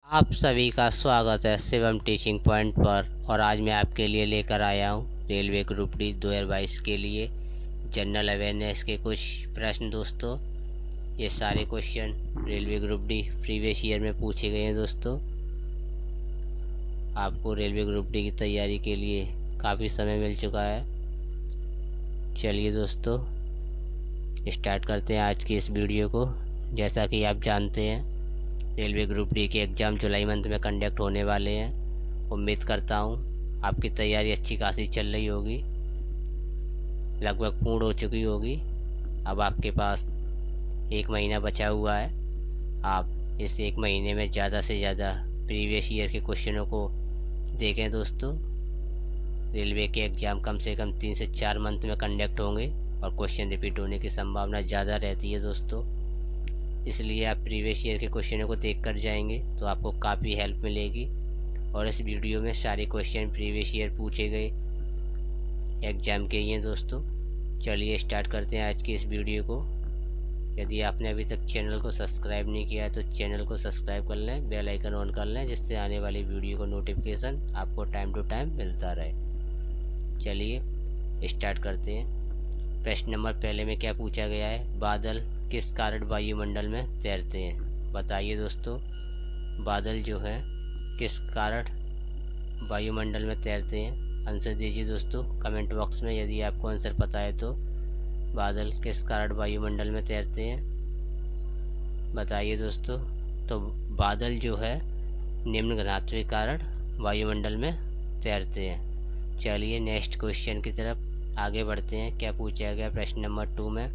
आप सभी का स्वागत है शिवम टीचिंग पॉइंट पर। और आज मैं आपके लिए लेकर आया हूँ रेलवे ग्रुप डी 2022 के लिए जनरल अवेयरनेस के कुछ प्रश्न। दोस्तों, ये सारे question railway group D previous year में पूछे गए हैं। दोस्तों, आपको रेलवे ग्रुप डी की तैयारी के लिए काफ़ी समय मिल चुका है। चलिए दोस्तों, स्टार्ट करते हैं आज की इस वीडियो को। जैसा कि आप जानते हैं, रेलवे ग्रुप डी के एग्ज़ाम जुलाई मंथ में कंडक्ट होने वाले हैं। उम्मीद करता हूँ आपकी तैयारी अच्छी खासी चल रही होगी, लगभग पूर्ण हो चुकी होगी। अब आपके पास एक महीना बचा हुआ है। आप इस एक महीने में ज़्यादा से ज़्यादा प्रीवियस ईयर के क्वेश्चनों को देखें। दोस्तों, रेलवे के एग्ज़ाम कम से कम 3 से 4 मंथ में कंडक्ट होंगे और क्वेश्चन रिपीट होने की संभावना ज़्यादा रहती है। दोस्तों, इसलिए आप प्रीवियस ईयर के क्वेश्चनों को देख कर जाएंगे तो आपको काफ़ी हेल्प मिलेगी। और इस वीडियो में सारे क्वेश्चन प्रीवियस ईयर पूछे गए एग्ज़ाम के ही हैं। दोस्तों, चलिए स्टार्ट करते हैं आज की इस वीडियो को। यदि आपने अभी तक चैनल को सब्सक्राइब नहीं किया है तो चैनल को सब्सक्राइब कर लें, बेल आइकन ऑन कर लें, जिससे आने वाली वीडियो को नोटिफिकेशन आपको टाइम टू टाइम मिलता रहे। चलिए स्टार्ट करते हैं। प्रश्न नंबर पहले में क्या पूछा गया है? बादल किस कारण वायुमंडल में तैरते हैं? बताइए दोस्तों, बादल जो है किस कारण वायुमंडल में तैरते हैं? आंसर दीजिए दोस्तों कमेंट बॉक्स में, यदि आपको आंसर पता है तो। बादल किस कारण वायुमंडल में तैरते हैं? बताइए दोस्तों। तो बादल जो है निम्न घनत्व के कारण वायुमंडल में तैरते हैं। चलिए नेक्स्ट क्वेश्चन की तरफ आगे बढ़ते हैं। क्या पूछा गया प्रश्न नंबर 2 में?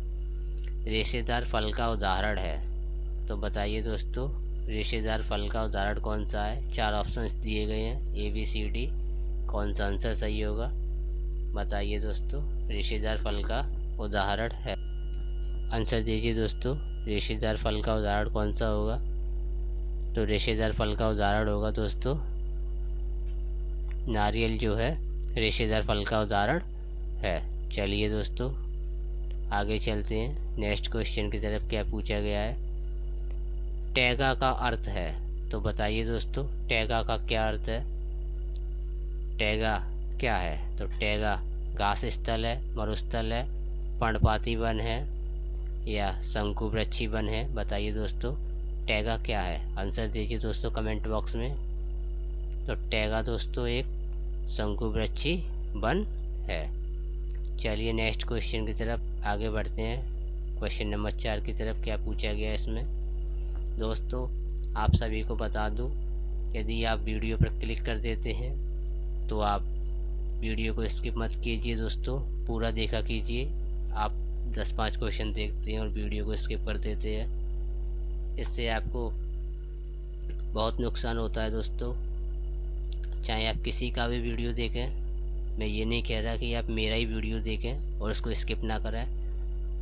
रेशेदार फल का उदाहरण है। तो बताइए दोस्तों, रेशेदार फल का उदाहरण कौन सा है? 4 ऑप्शंस दिए गए हैं, ABCD। कौन सा आंसर सही होगा? बताइए दोस्तों, रेशेदार फल का उदाहरण है। आंसर दीजिए दोस्तों, रेशेदार फल का उदाहरण कौन सा होगा? तो रेशेदार फल का उदाहरण होगा दोस्तों नारियल जो है रेशेदार फल का उदाहरण है। चलिए दोस्तों आगे चलते हैं नेक्स्ट क्वेश्चन की तरफ। क्या पूछा गया है? टैगा का अर्थ है। तो बताइए दोस्तों, टैगा का क्या अर्थ है? टैगा क्या है? तो टैगा घास स्थल है, मरुस्थल है, पर्णपाती वन है या शंकुवृक्षी वन है? बताइए दोस्तों, टैगा क्या है? आंसर दीजिए दोस्तों कमेंट बॉक्स में। तो टैगा दोस्तों एक शंकुवृक्षी वन है। चलिए नेक्स्ट क्वेश्चन की तरफ आगे बढ़ते हैं। क्वेश्चन नंबर 4 की तरफ क्या पूछा गया है इसमें? दोस्तों, आप सभी को बता दूं, यदि आप वीडियो पर क्लिक कर देते हैं तो आप वीडियो को स्किप मत कीजिए दोस्तों, पूरा देखा कीजिए। आप 10-5 क्वेश्चन देखते हैं और वीडियो को स्किप कर देते हैं, इससे आपको बहुत नुकसान होता है दोस्तों। चाहे आप किसी का भी वीडियो देखें, मैं ये नहीं कह रहा कि आप मेरा ही वीडियो देखें और उसको स्किप ना करें।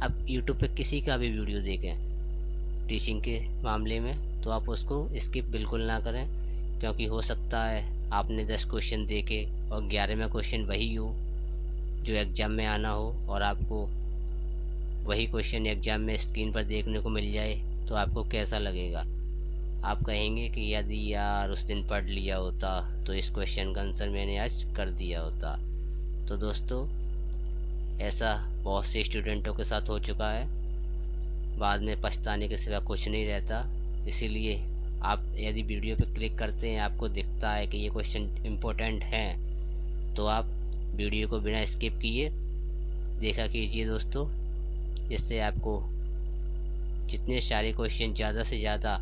आप यूट्यूब पे किसी का भी वीडियो देखें टीचिंग के मामले में, तो आप उसको स्किप बिल्कुल ना करें, क्योंकि हो सकता है आपने 10 क्वेश्चन देखे और 11वां क्वेश्चन वही हो जो एग्ज़ाम में आना हो, और आपको वही क्वेश्चन एग्ज़ाम में स्क्रीन पर देखने को मिल जाए, तो आपको कैसा लगेगा? आप कहेंगे कि यदि यार उस दिन पढ़ लिया होता तो इस क्वेश्चन का आंसर मैंने आज कर दिया होता। तो दोस्तों, ऐसा बहुत से स्टूडेंटों के साथ हो चुका है, बाद में पछताने के सिवा कुछ नहीं रहता। इसीलिए आप यदि वीडियो पे क्लिक करते हैं, आपको दिखता है कि ये क्वेश्चन इम्पोर्टेंट हैं, तो आप वीडियो को बिना स्किप किए देखा कीजिए दोस्तों। इससे आपको जितने सारे क्वेश्चन ज़्यादा से ज़्यादा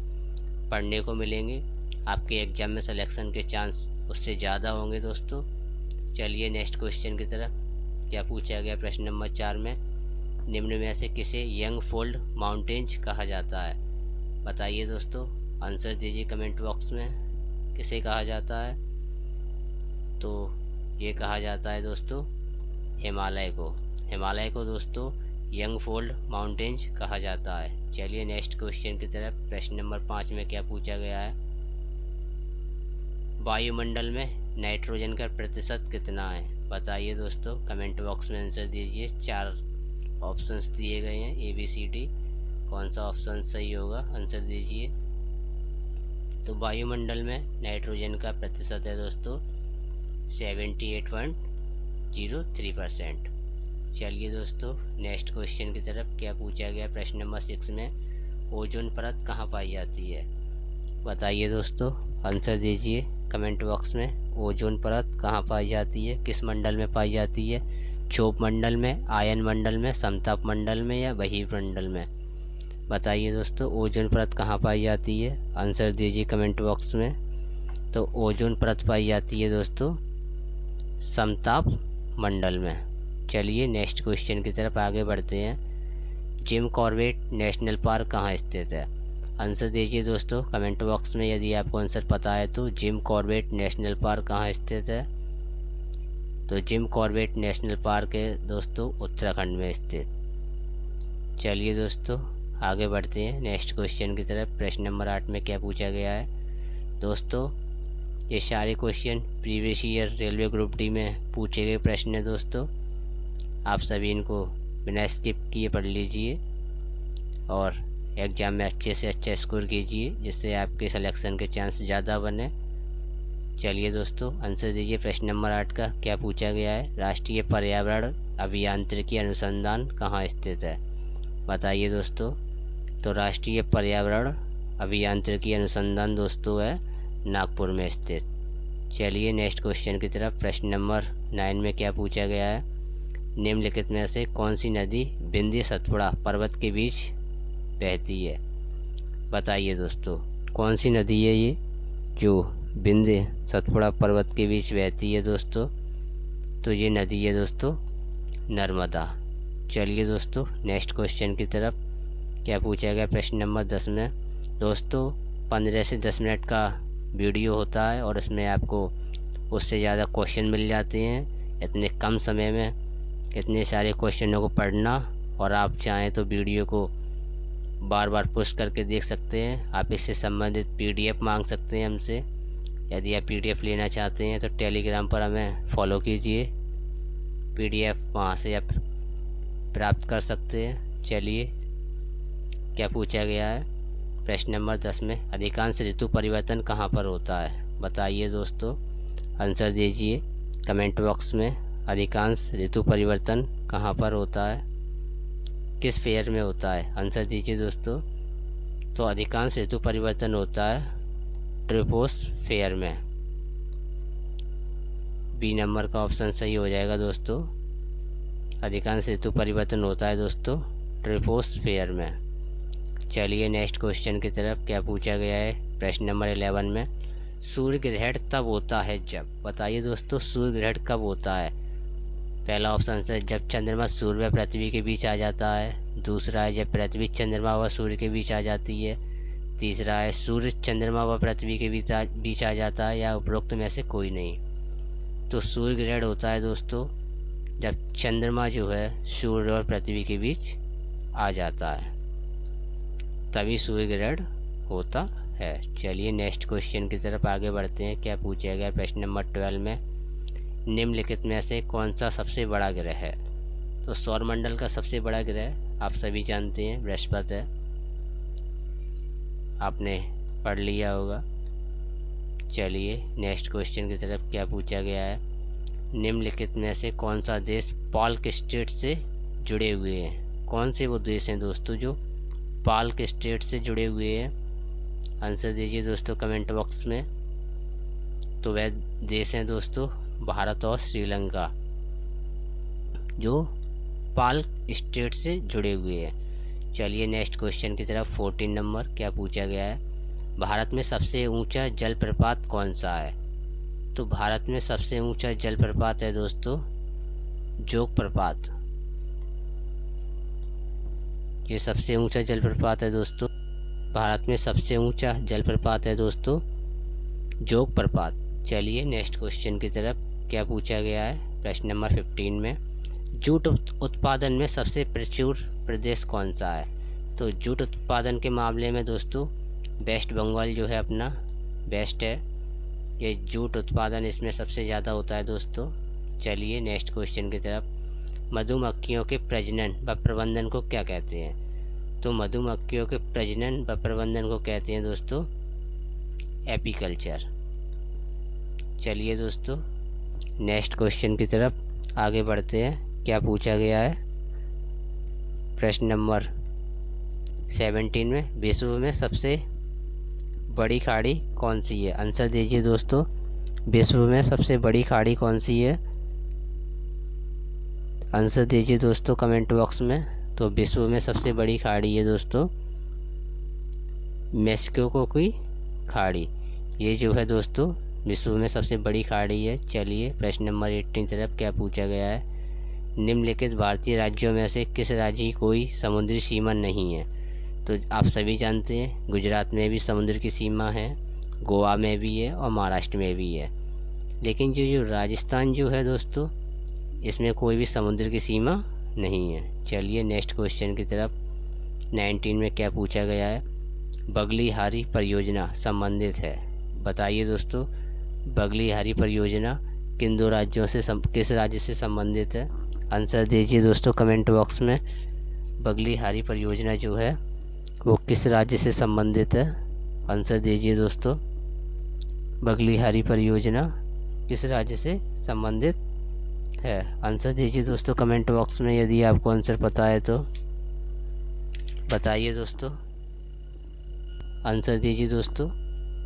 पढ़ने को मिलेंगे, आपके एग्ज़ाम में सिलेक्शन के चांस उससे ज़्यादा होंगे दोस्तों। चलिए नेक्स्ट क्वेश्चन की तरफ। क्या पूछा गया प्रश्न नंबर 4 में? निम्न में से किसे यंग फोल्ड माउंटेन्स कहा जाता है? बताइए दोस्तों, आंसर दीजिए कमेंट बॉक्स में। किसे कहा जाता है? तो ये कहा जाता है दोस्तों हिमालय को। हिमालय को दोस्तों यंग फोल्ड माउंटेन्स कहा जाता है। चलिए नेक्स्ट क्वेश्चन की तरफ। प्रश्न नंबर 5 में क्या पूछा गया है? वायुमंडल में नाइट्रोजन का प्रतिशत कितना है? बताइए दोस्तों कमेंट बॉक्स में आंसर दीजिए। 4 ऑप्शंस दिए गए हैं, ABCD। कौन सा ऑप्शन सही होगा? आंसर दीजिए। तो वायुमंडल में नाइट्रोजन का प्रतिशत है दोस्तों 78.03%। चलिए दोस्तों नेक्स्ट क्वेश्चन की तरफ। क्या पूछा गया प्रश्न नंबर 6 में, ओजोन परत कहाँ पाई जाती है? बताइए दोस्तों, आंसर दीजिए कमेंट बॉक्स में। ओजोन परत कहाँ पाई जाती है, किस मंडल में पाई जाती है? क्षोभ मंडल में, आयन मंडल में, समताप मंडल में या बहिर्मंडल मंडल में? बताइए दोस्तों, ओजोन परत कहाँ पाई जाती है? आंसर दीजिए कमेंट बॉक्स में। तो ओजोन परत पाई जाती है दोस्तों समताप मंडल में। चलिए नेक्स्ट क्वेश्चन की तरफ आगे बढ़ते हैं। जिम कॉर्बेट नेशनल पार्क कहाँ स्थित है? आंसर दीजिए दोस्तों कमेंट बॉक्स में। यदि आपको आंसर पता है तो जिम कॉर्बेट नेशनल पार्क कहाँ स्थित है? तो जिम कॉर्बेट नेशनल पार्क है दोस्तों उत्तराखंड में स्थित। चलिए दोस्तों आगे बढ़ते हैं नेक्स्ट क्वेश्चन की तरफ। प्रश्न नंबर 8 में क्या पूछा गया है? दोस्तों ये सारे question previous year railway group D में पूछे गए प्रश्न हैं दोस्तों। आप सभी इनको बिना स्किप किए पढ़ लीजिए और एग्ज़ाम में अच्छे से अच्छा स्कोर कीजिए, जिससे आपके सिलेक्शन के चांस ज़्यादा बने। चलिए दोस्तों आंसर दीजिए प्रश्न नंबर 8 का। क्या पूछा गया है? राष्ट्रीय पर्यावरण अभियांत्रिकी अनुसंधान कहाँ स्थित है? बताइए दोस्तों। तो राष्ट्रीय पर्यावरण अभियांत्रिकी अनुसंधान दोस्तों है नागपुर में स्थित। चलिए नेक्स्ट क्वेश्चन की तरफ। प्रश्न नंबर 9 में क्या पूछा गया है? निम्नलिखित में से कौन सी नदी विंध्य सतपुड़ा पर्वत के बीच बहती है? बताइए दोस्तों, कौन सी नदी है ये जो विंध्य सतपुड़ा पर्वत के बीच बहती है दोस्तों? तो ये नदी है दोस्तों नर्मदा। चलिए दोस्तों नेक्स्ट क्वेश्चन की तरफ। क्या पूछा गया प्रश्न नंबर 10 में? दोस्तों 15 से 10 मिनट का वीडियो होता है और इसमें आपको उससे ज़्यादा क्वेश्चन मिल जाते हैं। इतने कम समय में इतने सारे क्वेश्चनों को पढ़ना, और आप चाहें तो वीडियो को बार बार पुश करके देख सकते हैं। आप इससे संबंधित पीडीएफ मांग सकते हैं हमसे। यदि आप पीडीएफ लेना चाहते हैं तो टेलीग्राम पर हमें फॉलो कीजिए, पीडीएफ वहाँ से आप प्राप्त कर सकते हैं। चलिए क्या पूछा गया है प्रश्न नंबर 10 में? अधिकांश ऋतु परिवर्तन कहाँ पर होता है? बताइए दोस्तों, आंसर दीजिए कमेंट बॉक्स में। अधिकांश ऋतु परिवर्तन कहाँ पर होता है, किस फेयर में होता है? आंसर दीजिए दोस्तों। तो अधिकांश ऋतु परिवर्तन होता है ट्रोपोस्फेयर में। बी नंबर का ऑप्शन सही हो जाएगा दोस्तों। अधिकांश ऋतु परिवर्तन होता है दोस्तों ट्रोपोस्फेयर में। चलिए नेक्स्ट क्वेश्चन की तरफ। क्या पूछा गया है प्रश्न नंबर 11 में? सूर्य ग्रहण तब होता है जब। बताइए दोस्तों, सूर्य ग्रहण कब होता है? पहला ऑप्शन है जब चंद्रमा सूर्य व पृथ्वी के बीच आ जाता है। दूसरा है जब पृथ्वी चंद्रमा व सूर्य के बीच आ जाती है। तीसरा है सूर्य चंद्रमा व पृथ्वी के बीच आ जाता है, या उपरोक्त में से कोई नहीं। तो सूर्य ग्रहण होता है दोस्तों जब चंद्रमा जो है सूर्य और पृथ्वी के बीच आ जाता है, तभी सूर्य ग्रहण होता है। चलिए नेक्स्ट क्वेश्चन की तरफ आगे बढ़ते हैं। क्या पूछा गया प्रश्न नंबर 12 में? निम्नलिखित में से कौन सा सबसे बड़ा ग्रह है? तो सौरमंडल का सबसे बड़ा ग्रह आप सभी जानते हैं बृहस्पति है, आपने पढ़ लिया होगा। चलिए नेक्स्ट क्वेश्चन की तरफ। क्या पूछा गया है? निम्नलिखित में से कौन सा देश पाल्क स्टेट से जुड़े हुए हैं? कौन से वो देश हैं दोस्तों जो पाल्क स्टेट से जुड़े हुए हैं? आंसर दीजिए दोस्तों कमेंट बॉक्स में। तो वह देश हैं दोस्तों भारत और श्रीलंका, जो पाल्क स्टेट से जुड़े हुए हैं। चलिए नेक्स्ट क्वेश्चन की तरफ। 14 नंबर। क्या पूछा गया है? भारत में सबसे ऊंचा जलप्रपात कौन सा है? तो भारत में सबसे ऊंचा जलप्रपात है दोस्तों जोग प्रपात। ये सबसे ऊंचा जलप्रपात है दोस्तों। भारत में सबसे ऊंचा जलप्रपात है दोस्तों जोग प्रपात। चलिए नेक्स्ट क्वेश्चन की तरफ। क्या पूछा गया है प्रश्न नंबर 15 में? जूट उत्पादन में सबसे प्रचुर प्रदेश कौन सा है? तो जूट उत्पादन के मामले में दोस्तों वेस्ट बंगाल जो है अपना बेस्ट है। ये जूट उत्पादन इसमें सबसे ज़्यादा होता है दोस्तों। चलिए नेक्स्ट क्वेश्चन की तरफ। मधुमक्खियों के प्रजनन व प्रबंधन को क्या कहते हैं? तो मधुमक्खियों के प्रजनन व प्रबंधन को कहते हैं दोस्तों एपीकल्चर। चलिए दोस्तों नेक्स्ट क्वेश्चन की तरफ आगे बढ़ते हैं। क्या पूछा गया है प्रश्न नंबर 17 में, विश्व में सबसे बड़ी खाड़ी कौन सी है? आंसर दीजिए दोस्तों, विश्व में सबसे बड़ी खाड़ी कौन सी है? आंसर दीजिए दोस्तों कमेंट बॉक्स में। तो विश्व में सबसे बड़ी खाड़ी है दोस्तों मेक्सिको की खाड़ी। ये जो है दोस्तों विश्व में सबसे बड़ी खाड़ी है। चलिए प्रश्न नंबर 18 तरफ क्या पूछा गया है, निम्नलिखित भारतीय राज्यों में से किस राज्य की कोई समुद्री सीमा नहीं है? तो आप सभी जानते हैं गुजरात में भी समुद्र की सीमा है, गोवा में भी है और महाराष्ट्र में भी है। लेकिन जो राजस्थान जो है दोस्तों, इसमें कोई भी समुद्र की सीमा नहीं है। चलिए नेक्स्ट क्वेश्चन की तरफ 19 में क्या पूछा गया है, बगलीहारी परियोजना संबंधित है। बताइए दोस्तों, बगलीहारी परियोजना किन दो राज्यों से किस राज्य से संबंधित है? आंसर दीजिए दोस्तों कमेंट बॉक्स में। बगलीहारी परियोजना जो है वो किस राज्य से संबंधित है? आंसर दीजिए दोस्तों, बगलीहारी परियोजना किस राज्य से संबंधित है? आंसर दीजिए दोस्तों कमेंट बॉक्स में। यदि आपको आंसर पता है तो बताइए दोस्तों, आंसर दीजिए दोस्तों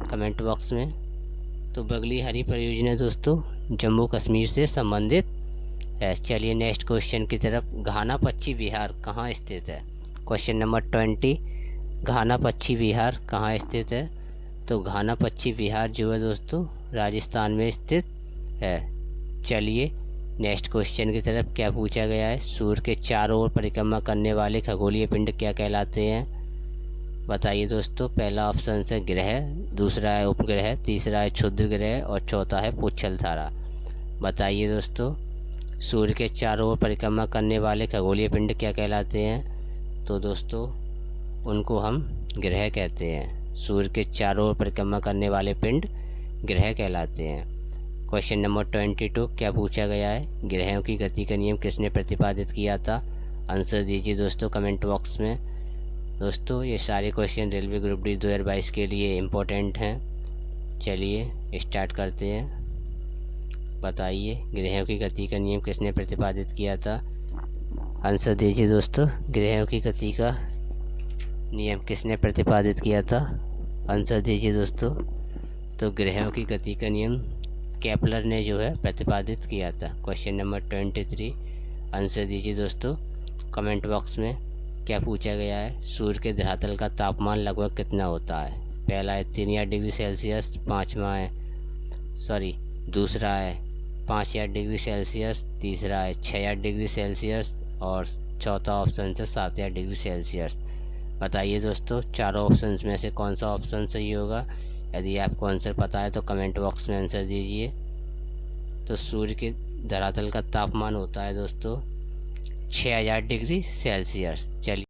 कमेंट बॉक्स में। तो बगलीहारी परियोजना दोस्तों जम्मू कश्मीर से संबंधित है। चलिए नेक्स्ट क्वेश्चन की तरफ, घाना पश्चिमी बिहार कहाँ स्थित है? क्वेश्चन नंबर 20, घाना पश्चिमी बिहार कहाँ स्थित है? तो घाना पश्चिमी बिहार जो है दोस्तों राजस्थान में स्थित है। चलिए नेक्स्ट क्वेश्चन की तरफ क्या पूछा गया है, सूर्य के चारों ओर परिक्रमा करने वाले खगोलीय पिंड क्या कहलाते हैं? बताइए दोस्तों, पहला ऑप्शन है ग्रह, दूसरा है उपग्रह, तीसरा है क्षुद्र ग्रह और चौथा है पुच्छल तारा। बताइए दोस्तों, सूर्य के चारों ओर परिक्रमा करने वाले खगोलीय पिंड क्या कहलाते हैं? तो दोस्तों उनको हम ग्रह कहते हैं। सूर्य के चारों ओर परिक्रमा करने वाले पिंड ग्रह कहलाते हैं। क्वेश्चन नंबर 22 क्या पूछा गया है, ग्रहों की गति का नियम किसने प्रतिपादित किया था? आंसर दीजिए दोस्तों कमेंट बॉक्स में। दोस्तों ये सारे क्वेश्चन रेलवे ग्रुप डी 2022 के लिए इम्पोर्टेंट हैं। चलिए स्टार्ट करते हैं। बताइए ग्रहों की गति का नियम किसने प्रतिपादित किया था? आंसर दीजिए दोस्तों, ग्रहों की गति का नियम किसने प्रतिपादित किया था? आंसर दीजिए दोस्तों, तो ग्रहों की गति का नियम केपलर ने जो है प्रतिपादित किया था। क्वेश्चन नंबर 23 आंसर दीजिए दोस्तों कमेंट बॉक्स में। क्या पूछा गया है, सूर्य के धरातल का तापमान लगभग कितना होता है? पहला है 3 डिग्री सेल्सियस, दूसरा है 5 डिग्री सेल्सियस, तीसरा है 6 डिग्री सेल्सियस और चौथा ऑप्शन है 7 डिग्री सेल्सियस। बताइए दोस्तों चारों ऑप्शंस में से कौन सा ऑप्शन सही होगा? यदि आपको आंसर पता है तो कमेंट बॉक्स में आंसर दीजिए। तो सूर्य के धरातल का तापमान होता है दोस्तों 6000 डिग्री सेल्सियस। चलिए